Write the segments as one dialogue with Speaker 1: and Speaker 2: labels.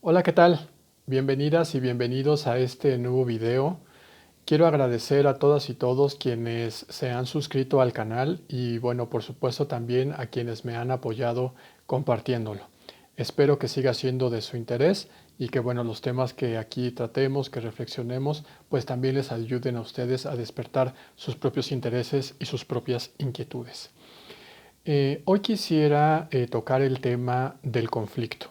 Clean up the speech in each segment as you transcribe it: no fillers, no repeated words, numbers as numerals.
Speaker 1: Hola, ¿qué tal? Bienvenidas y bienvenidos a este nuevo video. Quiero agradecer a todas y todos quienes se han suscrito al canal y bueno, por supuesto también a quienes me han apoyado compartiéndolo. Espero que siga siendo de su interés y que bueno, los temas que aquí tratemos, que reflexionemos, pues también les ayuden a ustedes a despertar sus propios intereses y sus propias inquietudes. Hoy quisiera tocar el tema del conflicto.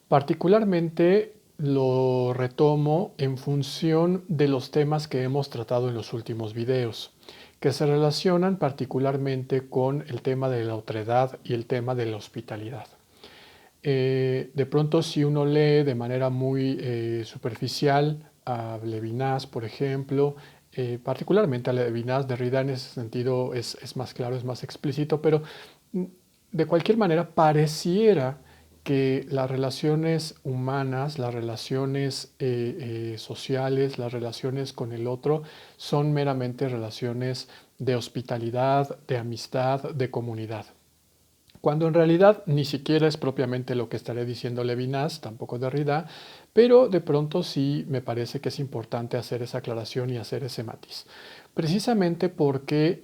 Speaker 1: Particularmente lo retomo en función de los temas que hemos tratado en los últimos videos, que se relacionan particularmente con el tema de la otredad y el tema de la hospitalidad. De pronto, si uno lee de manera muy superficial a Levinas, por ejemplo, particularmente a Levinas, Derrida en ese sentido es más claro, es más explícito, pero mm, de cualquier manera pareciera que las relaciones humanas, las relaciones sociales, las relaciones con el otro son meramente relaciones de hospitalidad, de amistad, de comunidad, cuando en realidad ni siquiera es propiamente lo que estaré diciendo Levinas, tampoco Derrida, pero de pronto sí me parece que es importante hacer esa aclaración y hacer ese matiz. Precisamente porque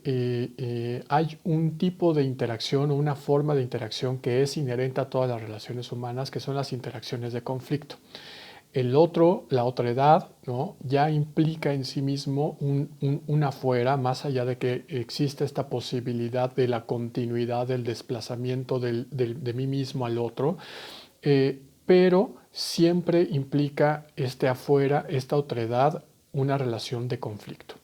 Speaker 1: hay un tipo de interacción o una forma de interacción que es inherente a todas las relaciones humanas, que son las interacciones de conflicto. El otro, la otra edad, ¿no? Ya implica en sí mismo un afuera, más allá de que existe esta posibilidad de la continuidad del desplazamiento de mí mismo al otro, pero siempre implica este afuera, esta otredad, una relación de conflicto.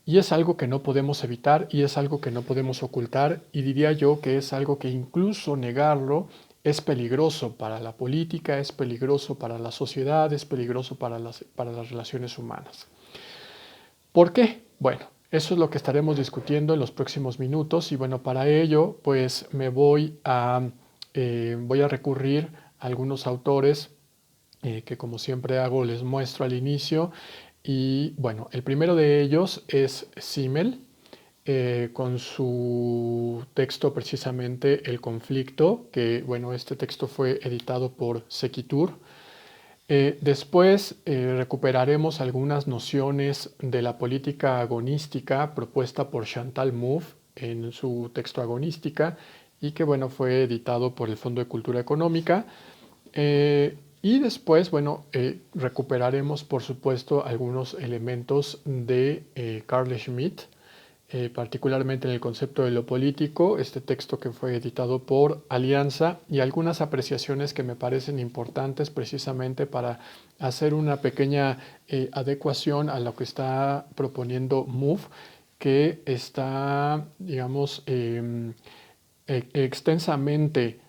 Speaker 1: Y es algo que no podemos evitar y es algo que no podemos ocultar, y diría yo que es algo que incluso negarlo es peligroso para la política, es peligroso para la sociedad, es peligroso para las relaciones humanas. ¿Por qué? Bueno, eso es lo que estaremos discutiendo en los próximos minutos y bueno, para ello pues voy a recurrir a algunos autores que como siempre hago les muestro al inicio. Y bueno, el primero de ellos es Simmel, con su texto precisamente El conflicto, que bueno, este texto fue editado por Sequitur. Después recuperaremos algunas nociones de la política agonística propuesta por Chantal Mouffe en su texto Agonística y que bueno, fue editado por el Fondo de Cultura Económica. Y después, bueno, recuperaremos, por supuesto, algunos elementos de Carl Schmitt, particularmente en el concepto de lo político, este texto que fue editado por Alianza, y algunas apreciaciones que me parecen importantes precisamente para hacer una pequeña adecuación a lo que está proponiendo Mouffe, que está, digamos, extensamente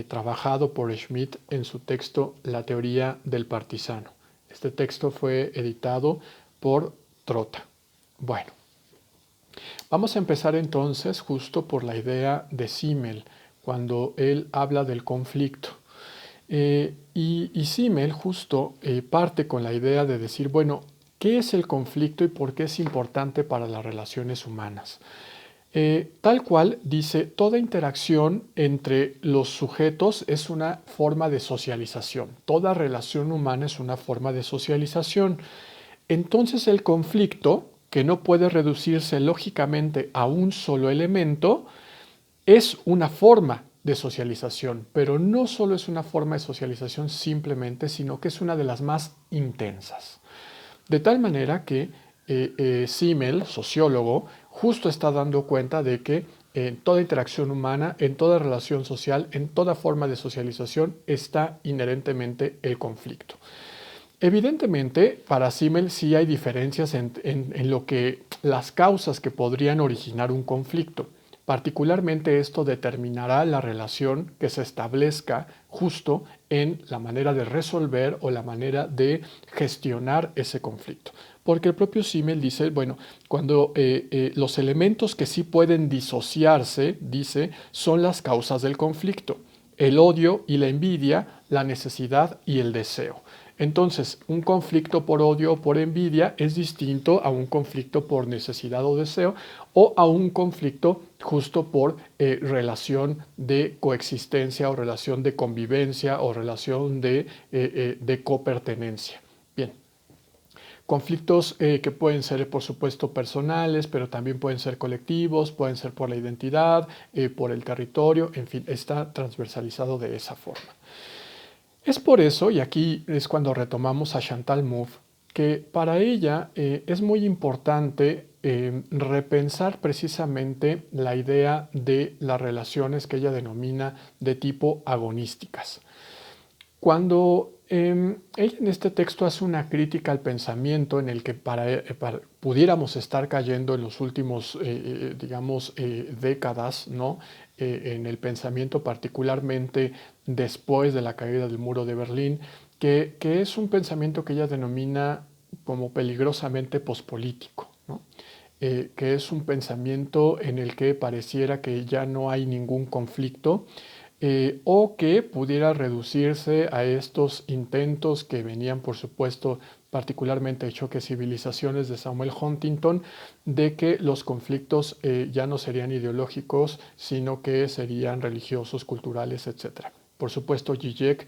Speaker 1: trabajado por Schmitt en su texto La teoría del partisano. Este texto fue editado por Trotta. Bueno, vamos a empezar entonces justo por la idea de Simmel, cuando él habla del conflicto. Y Simmel justo parte con la idea de decir, bueno, ¿qué es el conflicto y por qué es importante para las relaciones humanas? Tal cual dice, toda interacción entre los sujetos es una forma de socialización. Toda relación humana es una forma de socialización. Entonces el conflicto, que no puede reducirse lógicamente a un solo elemento, es una forma de socialización, pero no solo es una forma de socialización simplemente, sino que es una de las más intensas. De tal manera que Simmel, sociólogo, justo está dando cuenta de que en toda interacción humana, en toda relación social, en toda forma de socialización está inherentemente el conflicto. Evidentemente, para Simmel sí hay diferencias en lo que las causas que podrían originar un conflicto. Particularmente esto determinará la relación que se establezca justo en la manera de resolver o la manera de gestionar ese conflicto. Porque el propio Simmel dice, bueno, cuando los elementos que sí pueden disociarse, dice, son las causas del conflicto. El odio y la envidia, la necesidad y el deseo. Entonces, un conflicto por odio o por envidia es distinto a un conflicto por necesidad o deseo o a un conflicto justo por relación de coexistencia o relación de convivencia o relación de copertenencia. Bien. Conflictos que pueden ser, por supuesto, personales, pero también pueden ser colectivos, pueden ser por la identidad, por el territorio, en fin, está transversalizado de esa forma. Es por eso, y aquí es cuando retomamos a Chantal Mouffe, que para ella es muy importante repensar precisamente la idea de las relaciones que ella denomina de tipo agonísticas. Cuando ella en este texto hace una crítica al pensamiento en el que pudiéramos estar cayendo en los últimos, digamos, décadas, ¿no? En el pensamiento particularmente después de la caída del muro de Berlín, que es un pensamiento que ella denomina como peligrosamente pospolítico, ¿no? Que es un pensamiento en el que pareciera que ya no hay ningún conflicto, o que pudiera reducirse a estos intentos que venían, por supuesto, particularmente de choques civilizaciones de Samuel Huntington, de que los conflictos ya no serían ideológicos, sino que serían religiosos, culturales, etc. Por supuesto, Zizek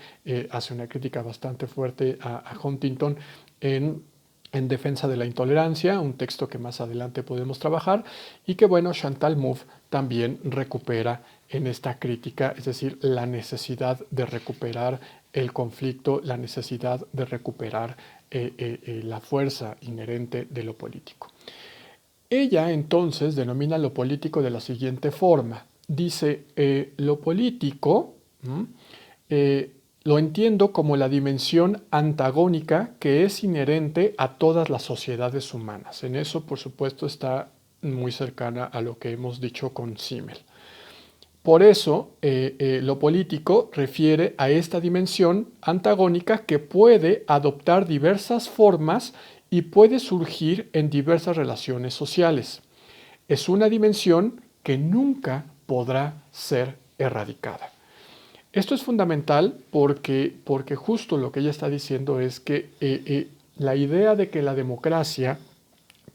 Speaker 1: hace una crítica bastante fuerte a Huntington en defensa de la intolerancia, un texto que más adelante podemos trabajar, y que, bueno, Chantal Mouffe también recupera en esta crítica, es decir, la necesidad de recuperar el conflicto, la necesidad de recuperar la fuerza inherente de lo político. Ella entonces denomina lo político de la siguiente forma. Dice, lo político lo entiendo como la dimensión antagónica que es inherente a todas las sociedades humanas. En eso, por supuesto, está muy cercana a lo que hemos dicho con Simmel. Por eso, lo político refiere a esta dimensión antagónica que puede adoptar diversas formas y puede surgir en diversas relaciones sociales. Es una dimensión que nunca podrá ser erradicada. Esto es fundamental porque justo lo que ella está diciendo es que la idea de que la democracia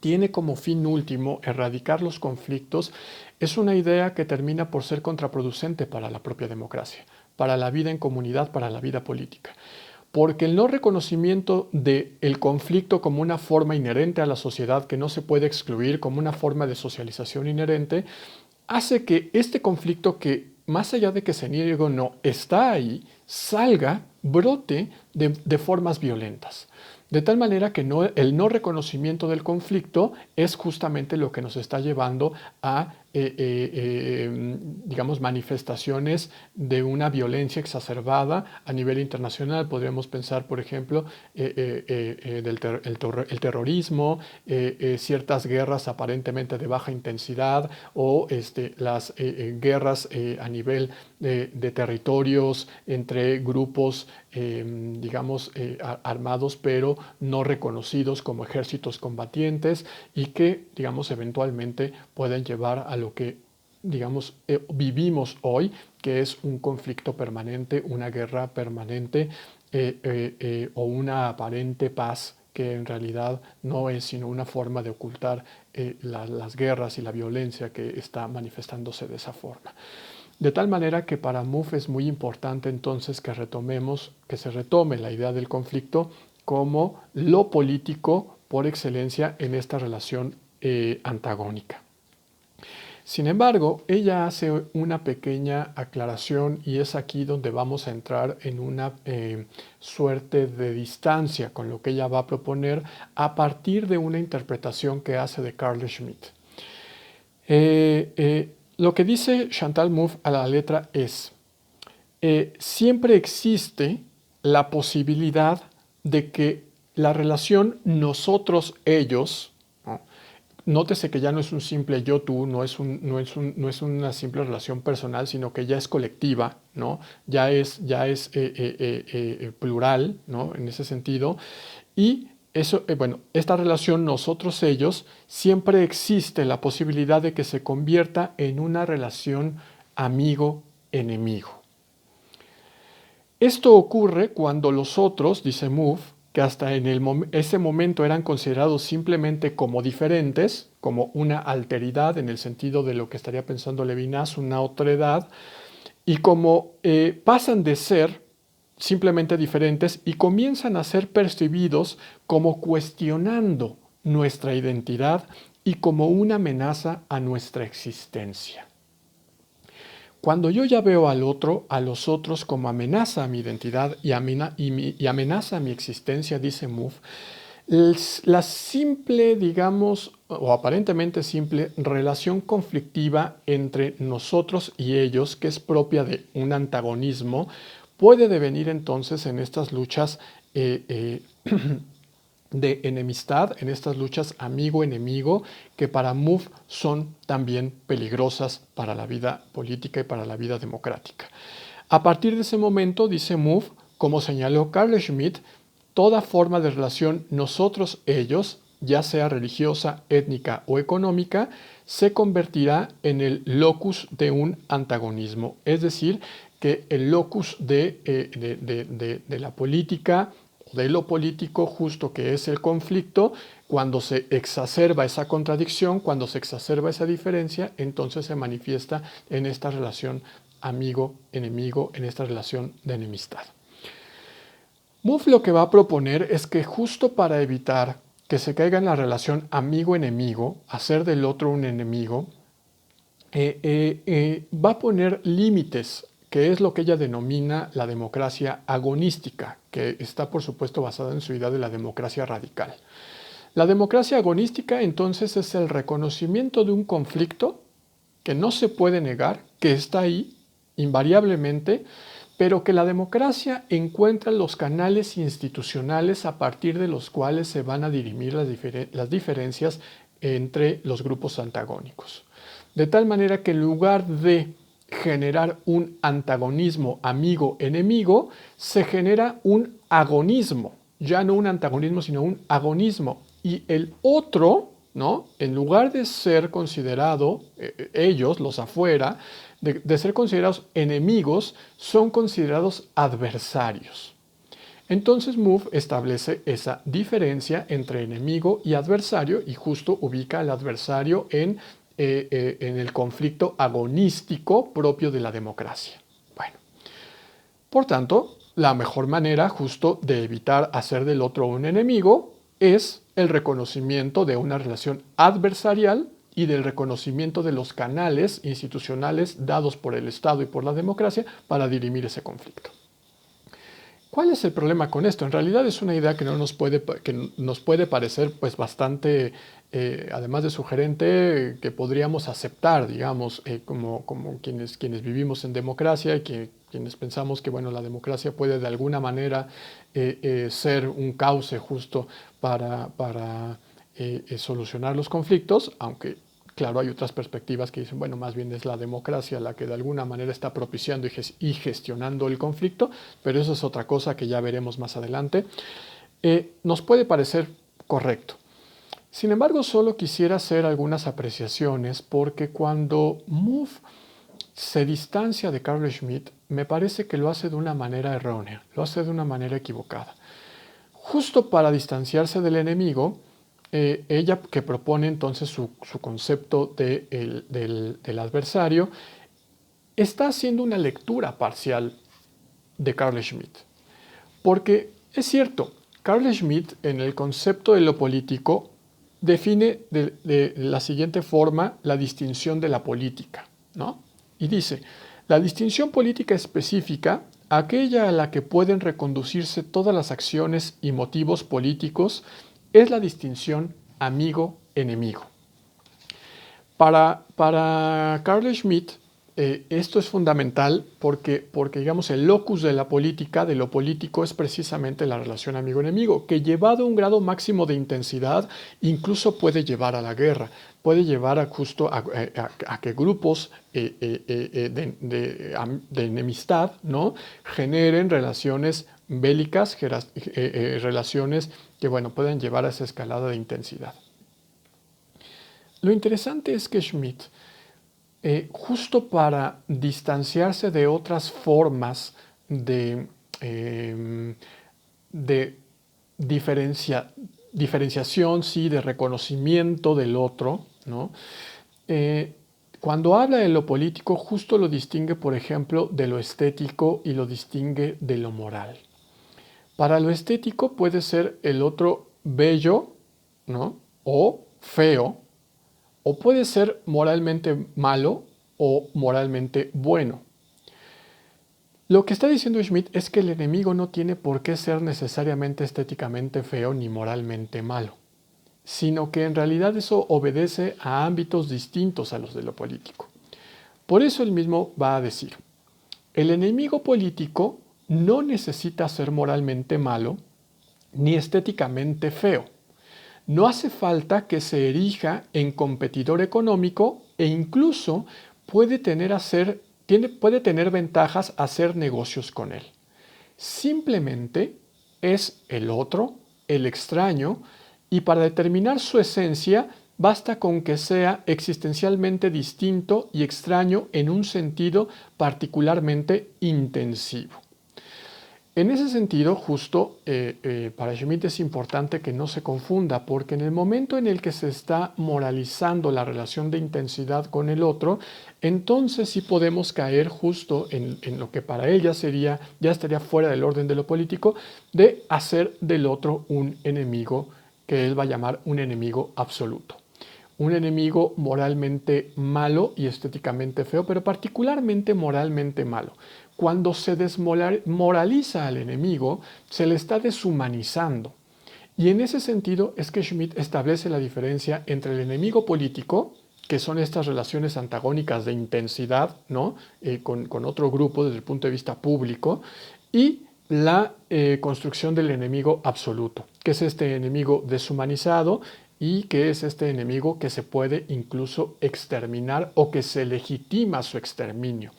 Speaker 1: tiene como fin último erradicar los conflictos es una idea que termina por ser contraproducente para la propia democracia, para la vida en comunidad, para la vida política. Porque el no reconocimiento del conflicto como una forma inherente a la sociedad que no se puede excluir, como una forma de socialización inherente, hace que este conflicto que, más allá de que se niegue o no, está ahí, salga, brote de formas violentas. De tal manera que el no reconocimiento del conflicto es justamente lo que nos está llevando a, digamos, manifestaciones de una violencia exacerbada a nivel internacional. Podríamos pensar, por ejemplo, el terrorismo, ciertas guerras aparentemente de baja intensidad o las guerras a nivel de territorios entre grupos, digamos, armados, pero no reconocidos como ejércitos combatientes y que, digamos, eventualmente pueden llevar a lo que, digamos, vivimos hoy, que es un conflicto permanente, una guerra permanente o una aparente paz que en realidad no es sino una forma de ocultar las guerras y la violencia que está manifestándose de esa forma. De tal manera que para Mouffe es muy importante entonces que se retome la idea del conflicto como lo político por excelencia en esta relación antagónica. Sin embargo, ella hace una pequeña aclaración y es aquí donde vamos a entrar en una suerte de distancia con lo que ella va a proponer a partir de una interpretación que hace de Carl Schmitt. Lo que dice Chantal Mouffe a la letra es, siempre existe la posibilidad de que la relación nosotros-ellos, ¿no? Nótese que ya no es un simple yo-tú, no es una simple relación personal, sino que ya es colectiva, ¿no? Ya es plural, ¿no? En ese sentido. Y eso, bueno, esta relación nosotros-ellos siempre existe la posibilidad de que se convierta en una relación amigo-enemigo. Esto ocurre cuando los otros, dice Mouffe, que hasta en ese momento eran considerados simplemente como diferentes, como una alteridad en el sentido de lo que estaría pensando Levinas, una otredad, y como pasan de ser simplemente diferentes y comienzan a ser percibidos como cuestionando nuestra identidad y como una amenaza a nuestra existencia. Cuando yo ya veo al otro, a los otros como amenaza a mi identidad y amenaza a mi existencia, dice Mouffe, la simple, digamos, o aparentemente simple relación conflictiva entre nosotros y ellos, que es propia de un antagonismo, puede devenir entonces en estas luchas de enemistad, en estas luchas amigo-enemigo, que para Mouffe son también peligrosas para la vida política y para la vida democrática. A partir de ese momento, dice Mouffe, como señaló Carl Schmitt, toda forma de relación nosotros-ellos, ya sea religiosa, étnica o económica, se convertirá en el locus de un antagonismo, es decir, que el locus de la política, de lo político justo que es el conflicto, cuando se exacerba esa contradicción, cuando se exacerba esa diferencia, entonces se manifiesta en esta relación amigo-enemigo, en esta relación de enemistad. Mouffe lo que va a proponer es que justo para evitar que se caiga en la relación amigo-enemigo, hacer del otro un enemigo, va a poner límites, que es lo que ella denomina la democracia agonística, que está por supuesto basada en su idea de la democracia radical. La democracia agonística entonces es el reconocimiento de un conflicto que no se puede negar, que está ahí invariablemente, pero que la democracia encuentra los canales institucionales a partir de los cuales se van a dirimir las diferencias entre los grupos antagónicos. De tal manera que en lugar de generar un antagonismo amigo-enemigo, se genera un agonismo, ya no un antagonismo, sino un agonismo. Y el otro, ¿no? En lugar de ser considerado, ellos, los afuera, de ser considerados enemigos, son considerados adversarios. Entonces Mouffe establece esa diferencia entre enemigo y adversario y justo ubica al adversario en el conflicto agonístico propio de la democracia. Bueno, por tanto, la mejor manera justo de evitar hacer del otro un enemigo es el reconocimiento de una relación adversarial y del reconocimiento de los canales institucionales dados por el Estado y por la democracia para dirimir ese conflicto. ¿Cuál es el problema con esto? En realidad es una idea que nos puede parecer pues bastante, además de sugerente, que podríamos aceptar, digamos, como quienes vivimos en democracia y quienes pensamos que bueno, la democracia puede de alguna manera ser un cauce justo para solucionar los conflictos, aunque claro, hay otras perspectivas que dicen, bueno, más bien es la democracia la que de alguna manera está propiciando y gestionando el conflicto, pero eso es otra cosa que ya veremos más adelante. Nos puede parecer correcto. Sin embargo, solo quisiera hacer algunas apreciaciones porque cuando Mouffe se distancia de Carl Schmitt, me parece que lo hace de una manera errónea, lo hace de una manera equivocada. Justo para distanciarse del enemigo, ella que propone entonces su concepto del adversario, está haciendo una lectura parcial de Carl Schmitt. Porque es cierto, Carl Schmitt en el concepto de lo político define de la siguiente forma la distinción de la política, ¿no? Y dice, la distinción política específica, aquella a la que pueden reconducirse todas las acciones y motivos políticos, es la distinción amigo-enemigo. Para Carl Schmitt, esto es fundamental porque, digamos, el locus de la política, de lo político, es precisamente la relación amigo-enemigo, que llevado a un grado máximo de intensidad, incluso puede llevar a la guerra, puede llevar a que grupos de enemistad, ¿no?, generen relaciones bélicas, relaciones que bueno, pueden llevar a esa escalada de intensidad. Lo interesante es que Schmitt, justo para distanciarse de otras formas de diferenciación, sí, de reconocimiento del otro, ¿no? Cuando habla de lo político, justo lo distingue, por ejemplo, de lo estético y lo distingue de lo moral. Para lo estético puede ser el otro bello, ¿no? O feo, o puede ser moralmente malo o moralmente bueno. Lo que está diciendo Schmitt es que el enemigo no tiene por qué ser necesariamente estéticamente feo ni moralmente malo, sino que en realidad eso obedece a ámbitos distintos a los de lo político. Por eso él mismo va a decir, el enemigo político no necesita ser moralmente malo ni estéticamente feo. No hace falta que se erija en competidor económico e incluso puede tener ventajas hacer negocios con él. Simplemente es el otro, el extraño, y para determinar su esencia basta con que sea existencialmente distinto y extraño en un sentido particularmente intensivo. En ese sentido, justo para Schmitt es importante que no se confunda, porque en el momento en el que se está moralizando la relación de intensidad con el otro, entonces sí podemos caer justo en lo que para él ya estaría fuera del orden de lo político, de hacer del otro un enemigo que él va a llamar un enemigo absoluto. Un enemigo moralmente malo y estéticamente feo, pero particularmente moralmente malo. Cuando se desmoraliza al enemigo, se le está deshumanizando. Y en ese sentido es que Schmitt establece la diferencia entre el enemigo político, que son estas relaciones antagónicas de intensidad, ¿no? Con otro grupo desde el punto de vista público, y la construcción del enemigo absoluto, que es este enemigo deshumanizado y que es este enemigo que se puede incluso exterminar o que se legitima su exterminio.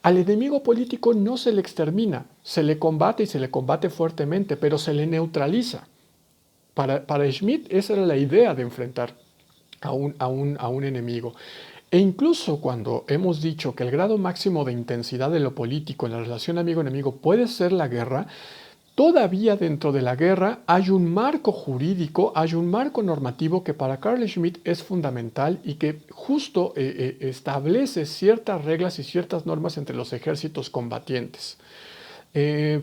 Speaker 1: Al enemigo político no se le extermina, se le combate y se le combate fuertemente, pero se le neutraliza. Para Schmitt esa era la idea de enfrentar a un enemigo. E incluso cuando hemos dicho que el grado máximo de intensidad de lo político en la relación amigo-enemigo puede ser la guerra, todavía dentro de la guerra hay un marco jurídico, hay un marco normativo que para Carl Schmitt es fundamental y que justo establece ciertas reglas y ciertas normas entre los ejércitos combatientes.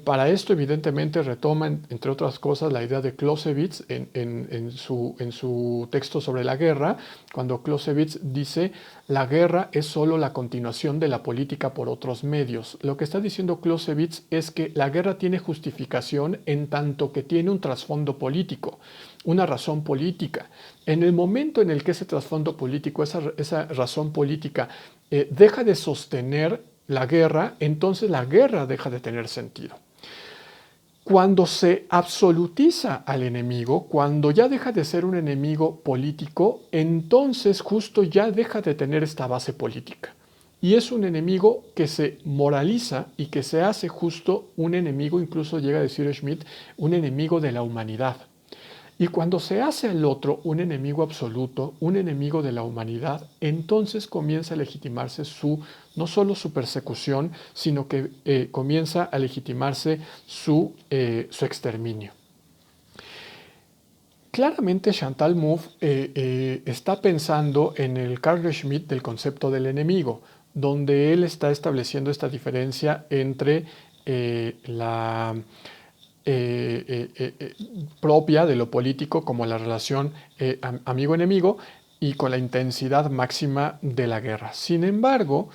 Speaker 1: Para esto, evidentemente, retoma, entre otras cosas, la idea de Clausewitz en su texto sobre la guerra, cuando Clausewitz dice la guerra es solo la continuación de la política por otros medios. Lo que está diciendo Clausewitz es que la guerra tiene justificación en tanto que tiene un trasfondo político, una razón política. En el momento en el que ese trasfondo político, esa razón política, deja de sostener la guerra, entonces la guerra deja de tener sentido. Cuando se absolutiza al enemigo, cuando ya deja de ser un enemigo político, entonces justo ya deja de tener esta base política. Y es un enemigo que se moraliza y que se hace justo un enemigo, incluso llega a decir Schmitt, un enemigo de la humanidad. Y cuando se hace al otro un enemigo absoluto, un enemigo de la humanidad, entonces comienza a legitimarse no solo su persecución, sino que comienza a legitimarse su exterminio. Claramente Chantal Mouffe está pensando en el Carl Schmitt del concepto del enemigo, donde él está estableciendo esta diferencia entre la propia de lo político como la relación amigo-enemigo y con la intensidad máxima de la guerra. Sin embargo,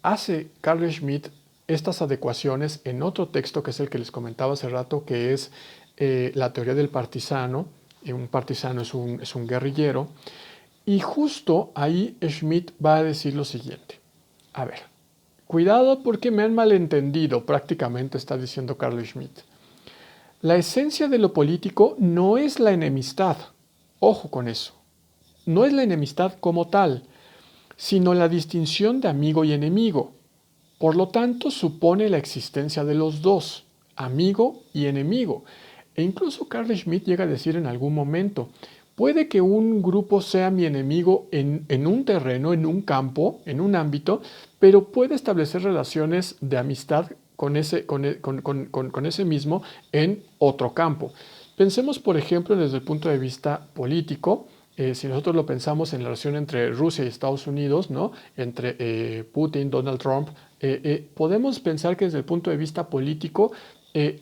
Speaker 1: hace Carl Schmitt estas adecuaciones en otro texto que es el que les comentaba hace rato, que es la teoría del partisano. Un partisano es un guerrillero. Y justo ahí Schmitt va a decir lo siguiente. A ver, cuidado porque me han malentendido, prácticamente está diciendo Carl Schmitt. La esencia de lo político no es la enemistad, ojo con eso, no es la enemistad como tal, sino la distinción de amigo y enemigo. Por lo tanto, supone la existencia de los dos, amigo y enemigo. E incluso Carl Schmitt llega a decir en algún momento, puede que un grupo sea mi enemigo en un terreno, en un campo, en un ámbito, pero puede establecer relaciones de amistad con ese mismo en otro campo. Pensemos, por ejemplo, desde el punto de vista político. Si nosotros lo pensamos en la relación entre Rusia y Estados Unidos, ¿no? Entre Putin, Donald Trump, podemos pensar que desde el punto de vista político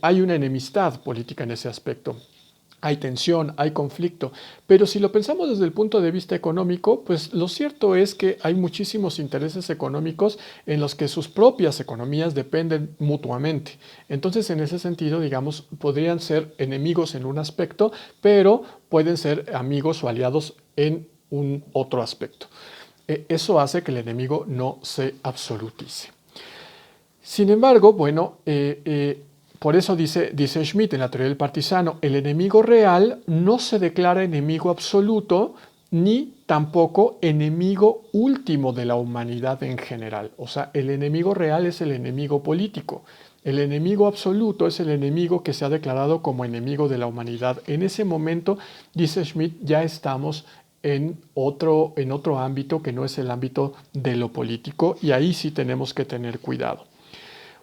Speaker 1: hay una enemistad política en ese aspecto. Hay tensión, hay conflicto, pero si lo pensamos desde el punto de vista económico, pues lo cierto es que hay muchísimos intereses económicos en los que sus propias economías dependen mutuamente. Entonces, en ese sentido, digamos, podrían ser enemigos en un aspecto, pero pueden ser amigos o aliados en un otro aspecto. Eso hace que el enemigo no se absolutice. Sin embargo, bueno, por eso dice Schmitt en la teoría del partisano, el enemigo real no se declara enemigo absoluto ni tampoco enemigo último de la humanidad en general. O sea, el enemigo real es el enemigo político. El enemigo absoluto es el enemigo que se ha declarado como enemigo de la humanidad. En ese momento, dice Schmitt, ya estamos en otro ámbito que no es el ámbito de lo político, y ahí sí tenemos que tener cuidado.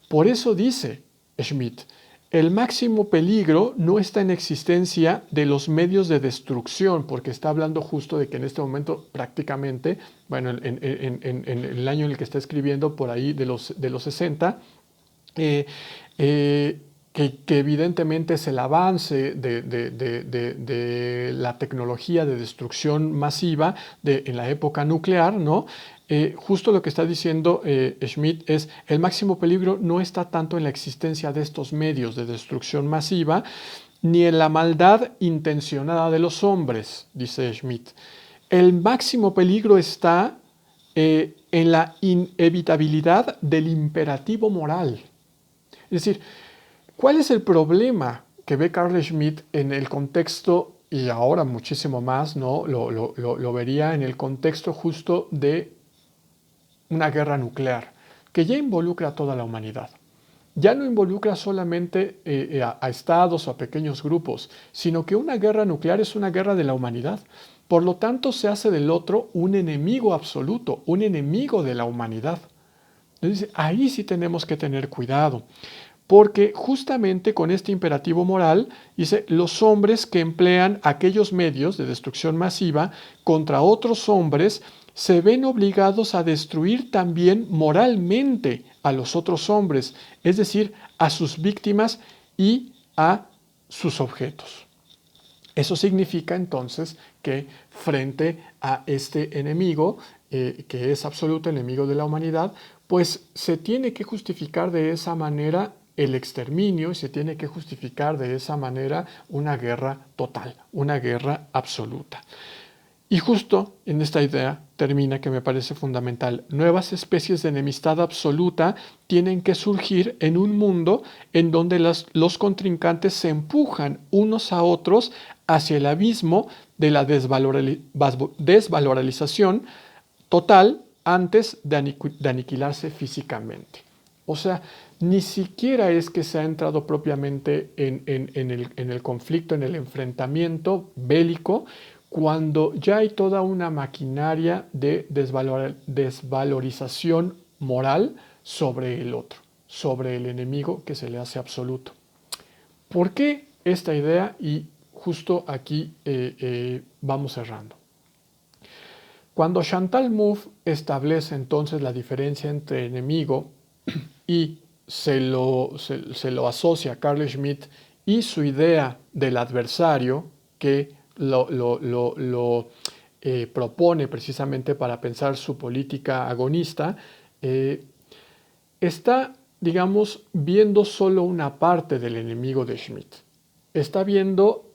Speaker 1: Por eso dice Schmitt, el máximo peligro no está en existencia de los medios de destrucción, porque está hablando justo de que en este momento prácticamente, bueno, en el año en el que está escribiendo, por ahí de los 60, que evidentemente es el avance de la tecnología de destrucción masiva en la época nuclear, ¿no? Justo lo que está diciendo Schmitt es el máximo peligro no está tanto en la existencia de estos medios de destrucción masiva, ni en la maldad intencionada de los hombres, dice Schmitt. El máximo peligro está en la inevitabilidad del imperativo moral. Es decir, ¿cuál es el problema que ve Carl Schmitt en el contexto, y ahora muchísimo más, ¿no? Lo vería en el contexto justo de una guerra nuclear, que ya involucra a toda la humanidad? Ya no involucra solamente a estados o a pequeños grupos, sino que una guerra nuclear es una guerra de la humanidad. Por lo tanto, se hace del otro un enemigo absoluto, un enemigo de la humanidad. Entonces, ahí sí tenemos que tener cuidado, porque justamente con este imperativo moral, dice, los hombres que emplean aquellos medios de destrucción masiva contra otros hombres se ven obligados a destruir también moralmente a los otros hombres, es decir, a sus víctimas y a sus objetos. Eso significa entonces que frente a este enemigo, que es absoluto enemigo de la humanidad, pues se tiene que justificar de esa manera el exterminio y se tiene que justificar de esa manera una guerra total, una guerra absoluta. Y justo en esta idea termina, que me parece fundamental: nuevas especies de enemistad absoluta tienen que surgir en un mundo en donde los contrincantes se empujan unos a otros hacia el abismo de la desvalorización total antes de aniquilarse físicamente. O sea, ni siquiera es que se ha entrado propiamente en el conflicto, en el enfrentamiento bélico, cuando ya hay toda una maquinaria de desvalorización moral sobre el otro, sobre el enemigo que se le hace absoluto. ¿Por qué esta idea? Y justo aquí vamos cerrando. Cuando Chantal Mouffe establece entonces la diferencia entre enemigo y se lo asocia a Carl Schmitt y su idea del adversario, que lo propone precisamente para pensar su política agonista, está, digamos, viendo solo una parte del enemigo de Schmitt. Está viendo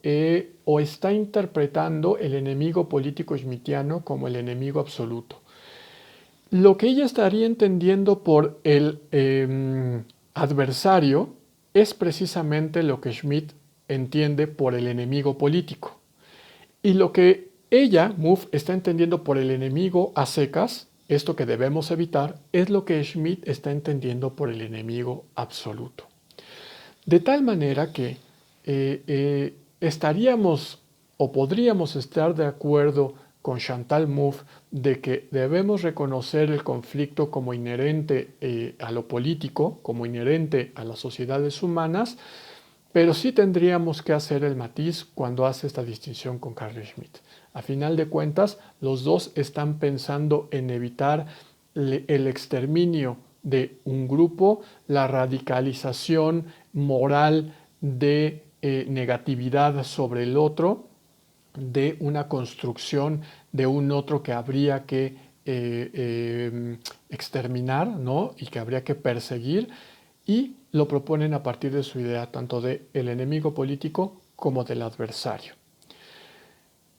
Speaker 1: o está interpretando el enemigo político schmittiano como el enemigo absoluto. Lo que ella estaría entendiendo por el adversario es precisamente lo que Schmitt entiende por el enemigo político. Y lo que ella, Mouffe, está entendiendo por el enemigo a secas, esto que debemos evitar, es lo que Schmitt está entendiendo por el enemigo absoluto. De tal manera que estaríamos o podríamos estar de acuerdo con Chantal Mouffe de que debemos reconocer el conflicto como inherente a lo político, como inherente a las sociedades humanas, pero sí tendríamos que hacer el matiz cuando hace esta distinción con Carl Schmitt. A final de cuentas, los dos están pensando en evitar el exterminio de un grupo, la radicalización moral de negatividad sobre el otro, de una construcción de un otro que habría que exterminar, ¿no? Y que habría que perseguir, y lo proponen a partir de su idea tanto de el enemigo político como del adversario.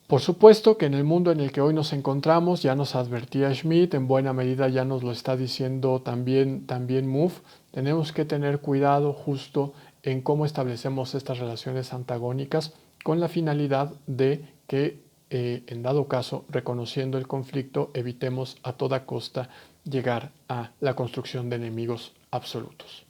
Speaker 1: Por supuesto que en el mundo en el que hoy nos encontramos, ya nos advertía Schmitt, en buena medida ya nos lo está diciendo también Mouffe, tenemos que tener cuidado justo en cómo establecemos estas relaciones antagónicas con la finalidad de que, en dado caso, reconociendo el conflicto, evitemos a toda costa llegar a la construcción de enemigos absolutos.